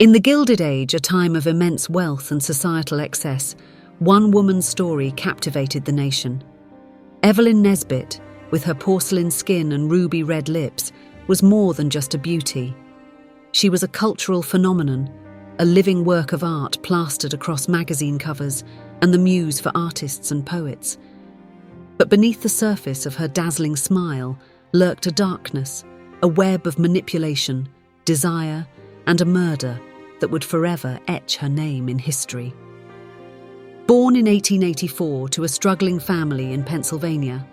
In the Gilded Age, a time of immense wealth and societal excess, one woman's story captivated the nation. Evelyn Nesbit, with her porcelain skin and ruby-red lips, was more than just a beauty. She was a cultural phenomenon, a living work of art plastered across magazine covers and the muse for artists and poets. But beneath the surface of her dazzling smile lurked a darkness, a web of manipulation, desire, and a murder that would forever etch her name in history. Born in 1884 to a struggling family in Pennsylvania,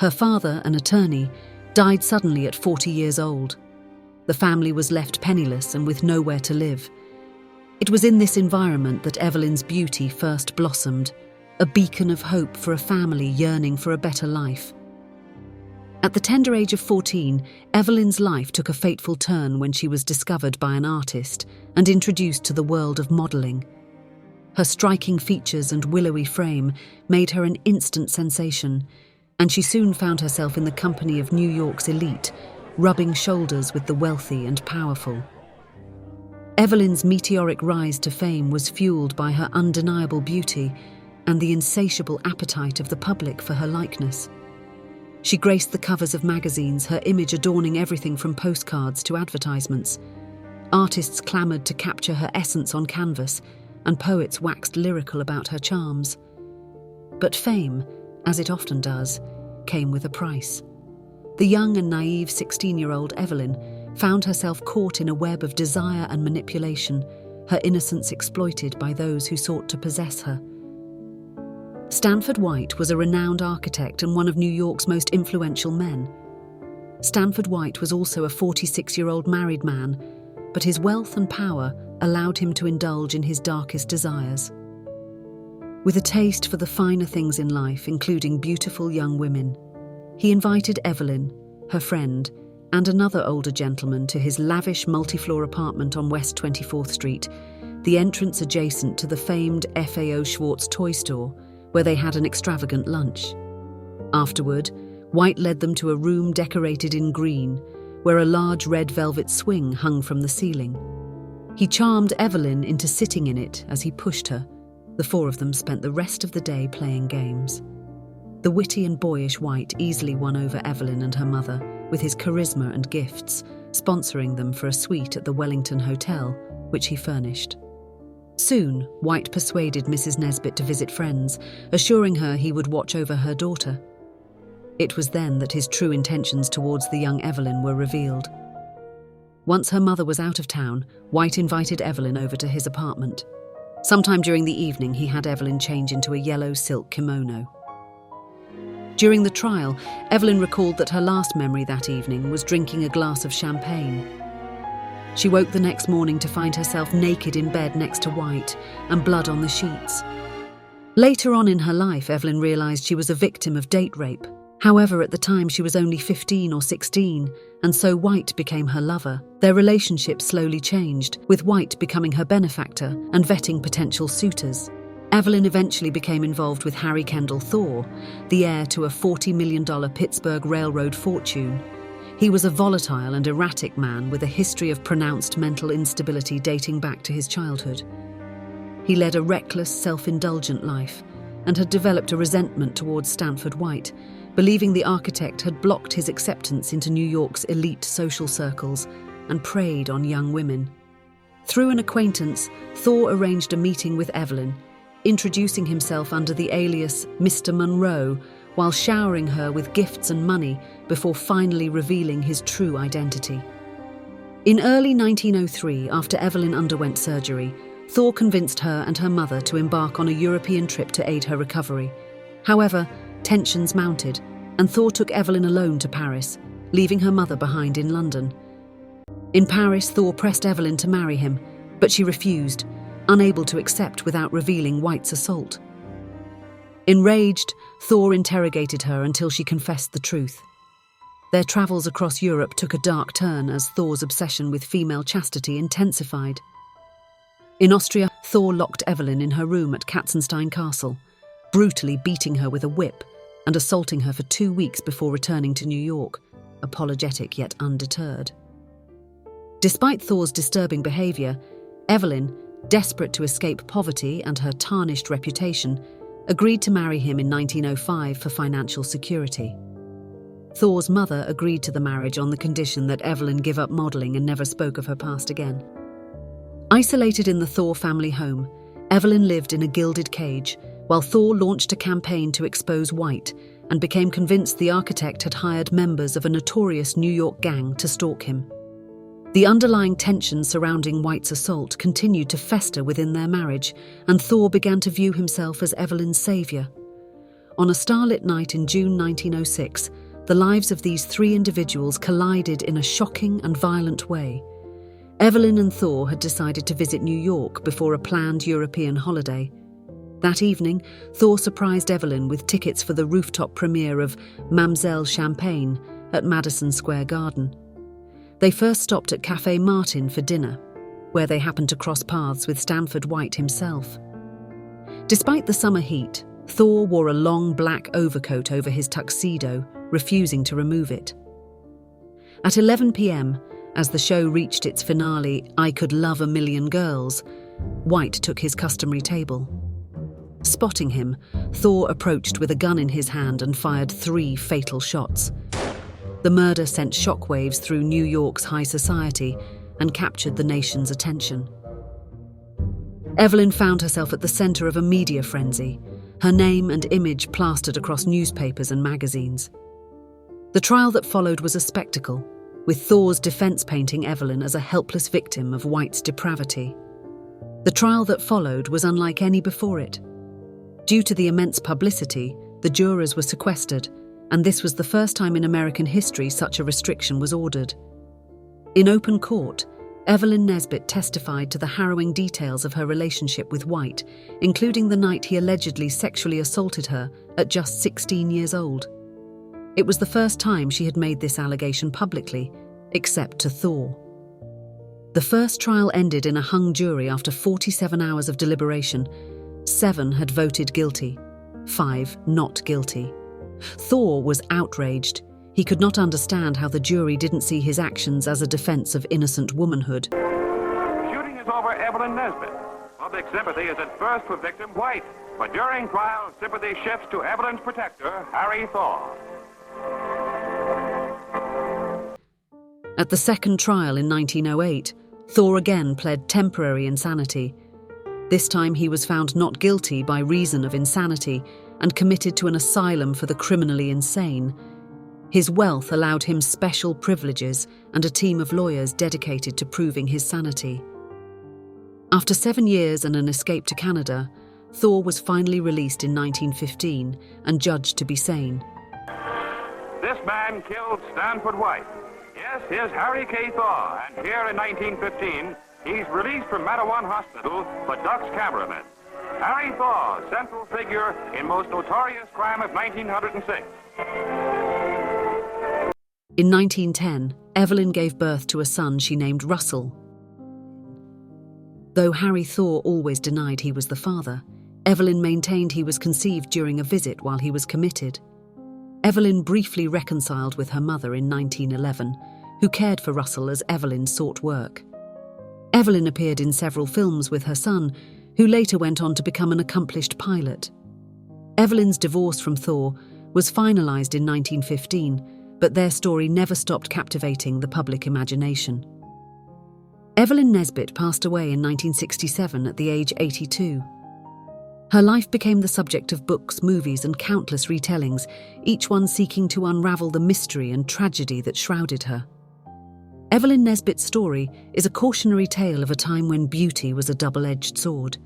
her father, an attorney, died suddenly at 40 years old. The family was left penniless and with nowhere to live. It was in this environment that Evelyn's beauty first blossomed, a beacon of hope for a family yearning for a better life. At the tender age of 14, Evelyn's life took a fateful turn when she was discovered by an artist and introduced to the world of modelling. Her striking features and willowy frame made her an instant sensation, and she soon found herself in the company of New York's elite, rubbing shoulders with the wealthy and powerful. Evelyn's meteoric rise to fame was fueled by her undeniable beauty and the insatiable appetite of the public for her likeness. She graced the covers of magazines, her image adorning everything from postcards to advertisements. Artists clamoured to capture her essence on canvas, and poets waxed lyrical about her charms. But fame, as it often does, came with a price. The young and naive 16-year-old Evelyn found herself caught in a web of desire and manipulation, her innocence exploited by those who sought to possess her. Stanford White was a renowned architect and one of New York's most influential men. Stanford White was also a 46-year-old married man, but his wealth and power allowed him to indulge in his darkest desires. With a taste for the finer things in life, including beautiful young women, he invited Evelyn, her friend, and another older gentleman to his lavish multi-floor apartment on West 24th Street, the entrance adjacent to the famed FAO Schwarz toy store, where they had an extravagant lunch. Afterward, White led them to a room decorated in green, where a large red velvet swing hung from the ceiling. He charmed Evelyn into sitting in it as he pushed her. The four of them spent the rest of the day playing games. The witty and boyish White easily won over Evelyn and her mother with his charisma and gifts, sponsoring them for a suite at the Wellington Hotel, which he furnished. Soon, White persuaded Mrs. Nesbit to visit friends, assuring her he would watch over her daughter. It was then that his true intentions towards the young Evelyn were revealed. Once her mother was out of town, White invited Evelyn over to his apartment. Sometime during the evening, he had Evelyn change into a yellow silk kimono. During the trial, Evelyn recalled that her last memory that evening was drinking a glass of champagne. She woke the next morning to find herself naked in bed next to White and blood on the sheets. Later on in her life, Evelyn realised she was a victim of date rape. However, at the time she was only 15 or 16, and so White became her lover. Their relationship slowly changed, with White becoming her benefactor and vetting potential suitors. Evelyn eventually became involved with Harry Thaw, the heir to a $40 million Pittsburgh Railroad fortune. He was a volatile and erratic man with a history of pronounced mental instability dating back to his childhood. He led a reckless, self-indulgent life and had developed a resentment towards Stanford White, believing the architect had blocked his acceptance into New York's elite social circles and preyed on young women. Through an acquaintance, Thaw arranged a meeting with Evelyn, introducing himself under the alias Mr. Monroe, while showering her with gifts and money before finally revealing his true identity. In early 1903, after Evelyn underwent surgery, Thaw convinced her and her mother to embark on a European trip to aid her recovery. However, tensions mounted, and Thaw took Evelyn alone to Paris, leaving her mother behind in London. In Paris, Thaw pressed Evelyn to marry him, but she refused, unable to accept without revealing White's assault. Enraged, Thaw interrogated her until she confessed the truth. Their travels across Europe took a dark turn as Thaw's obsession with female chastity intensified. In Austria, Thaw locked Evelyn in her room at Katzenstein Castle, brutally beating her with a whip and assaulting her for 2 weeks before returning to New York, apologetic yet undeterred. Despite Thaw's disturbing behaviour, Evelyn, desperate to escape poverty and her tarnished reputation, agreed to marry him in 1905 for financial security. Thaw's mother agreed to the marriage on the condition that Evelyn give up modelling and never spoke of her past again. Isolated in the Thaw family home, Evelyn lived in a gilded cage, while Thaw launched a campaign to expose White and became convinced the architect had hired members of a notorious New York gang to stalk him. The underlying tension surrounding White's assault continued to fester within their marriage, and Thaw began to view himself as Evelyn's saviour. On a starlit night in June 1906, the lives of these three individuals collided in a shocking and violent way. Evelyn and Thaw had decided to visit New York before a planned European holiday. That evening, Thaw surprised Evelyn with tickets for the rooftop premiere of Mam'selle Champagne at Madison Square Garden. They first stopped at Café Martin for dinner, where they happened to cross paths with Stanford White himself. Despite the summer heat, Thaw wore a long black overcoat over his tuxedo, refusing to remove it. At 11 p.m., as the show reached its finale, I Could Love a Million Girls, White took his customary table. Spotting him, Thaw approached with a gun in his hand and fired 3 fatal shots. The murder sent shockwaves through New York's high society and captured the nation's attention. Evelyn found herself at the center of a media frenzy, her name and image plastered across newspapers and magazines. The trial that followed was a spectacle, with Thaw's defense painting Evelyn as a helpless victim of White's depravity. The trial that followed was unlike any before it. Due to the immense publicity, the jurors were sequestered, and this was the first time in American history such a restriction was ordered. In open court, Evelyn Nesbit testified to the harrowing details of her relationship with White, including the night he allegedly sexually assaulted her at just 16 years old. It was the first time she had made this allegation publicly, except to Thaw. The first trial ended in a hung jury after 47 hours of deliberation. 7 had voted guilty, 5 not guilty. Thaw was outraged. He could not understand how the jury didn't see his actions as a defense of innocent womanhood. Shooting is over Evelyn Nesbit. Public sympathy is at first for victim White, but during trial, sympathy shifts to Evelyn's protector, Harry Thaw. At the second trial in 1908, Thaw again pled temporary insanity. This time he was found not guilty by reason of insanity and committed to an asylum for the criminally insane. His wealth allowed him special privileges and a team of lawyers dedicated to proving his sanity. After 7 years and an escape to Canada, Thaw was finally released in 1915 and judged to be sane. This man killed Stanford White. Yes, here's Harry Thaw, and here in 1915, he's released from Mattawan Hospital but ducks cameramen. Harry Thaw, central figure in most notorious crime of 1906. In 1910, Evelyn gave birth to a son she named Russell. Though Harry Thaw always denied he was the father, Evelyn maintained he was conceived during a visit while he was committed. Evelyn briefly reconciled with her mother in 1911, who cared for Russell as Evelyn sought work. Evelyn appeared in several films with her son, who later went on to become an accomplished pilot. Evelyn's divorce from Thaw was finalized in 1915, but their story never stopped captivating the public imagination. Evelyn Nesbit passed away in 1967 at the age 82. Her life became the subject of books, movies, and countless retellings, each one seeking to unravel the mystery and tragedy that shrouded her. Evelyn Nesbit's story is a cautionary tale of a time when beauty was a double-edged sword.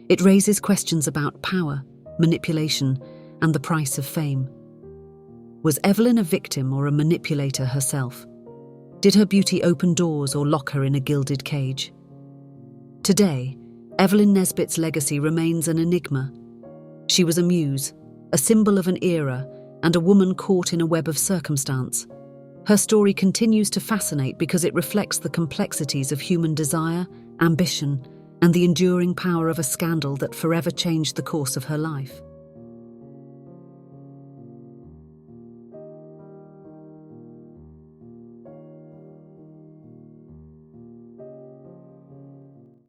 It raises questions about power, manipulation, and the price of fame. Was Evelyn a victim or a manipulator herself? Did her beauty open doors or lock her in a gilded cage? Today, Evelyn Nesbit's legacy remains an enigma. She was a muse, a symbol of an era, and a woman caught in a web of circumstance. Her story continues to fascinate because it reflects the complexities of human desire, ambition, and the enduring power of a scandal that forever changed the course of her life.